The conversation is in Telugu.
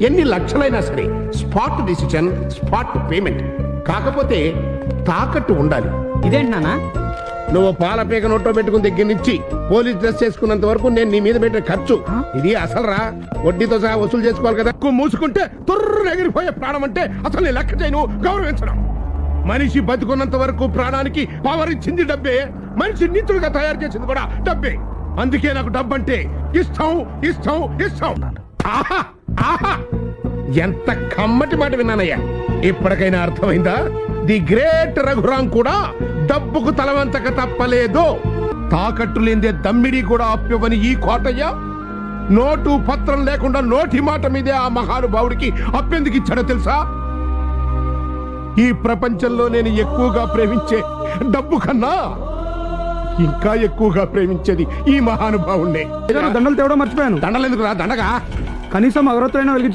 ఎన్ని లక్షలైనా సరే స్పాట్ డిసిషన్, స్పాట్ పేమెంట్. కాకపోతే తాకట్టు ఉండాలి. ఇదేంటి నాన్న? నువ్వు పాల పీక నోట్లో పెట్టుకుని దగ్గర నుంచి పోలీస్ డ్రెస్ చేసుకున్నంత వరకు నేను నీ మీద పెట్టే ఖర్చు ఇది. అసలు రా, వడ్డీతో సహా వసూలు చేసుకోవాలి కదా. మూసుకుంటే తుర్రు ఎగిరిపోయే ప్రాణం అంటే అసలు నేను లెక్క చేయను, గౌరవించడం. మనిషి బతుకున్నంత వరకు ప్రాణానికి పవర్ ఇచ్చింది డబ్బే, మనిషి నీతులుగా తయారు చేసింది కూడా డబ్బే. అందుకే నాకు డబ్బంటే ఇష్టం ఇష్టం ఇష్టం. ఆహా ఆహా, ఎంత కమ్మటి మాట విన్నానయ్యా. ఇప్పటికైనా అర్థమైందా? ది గ్రేట్ రఘురాం కూడా డబ్బుకు తలవంతక తప్పలేదు. తాకట్టు లేదే దమ్మిడి కూడా అప్పివ్వని ఈ కోటయ్య నోటు పత్రం లేకుండా నోటి మాట మీదే ఆ మహానుభావుడికి అప్పెందుకు ఇచ్చాడో తెలుసా? ఈ ప్రపంచంలో నేను ఎక్కువగా ప్రేమించే డబ్బు కన్నా ఇంకా ఎక్కువగా ప్రేమించేది ఈ మహానుభావుణ్ణే. దండలు తేవడం మర్చిపోయాను. దండలు ఎందుకు రా? దండగా కనీసం అగరత్తులైనా వెలిగించు.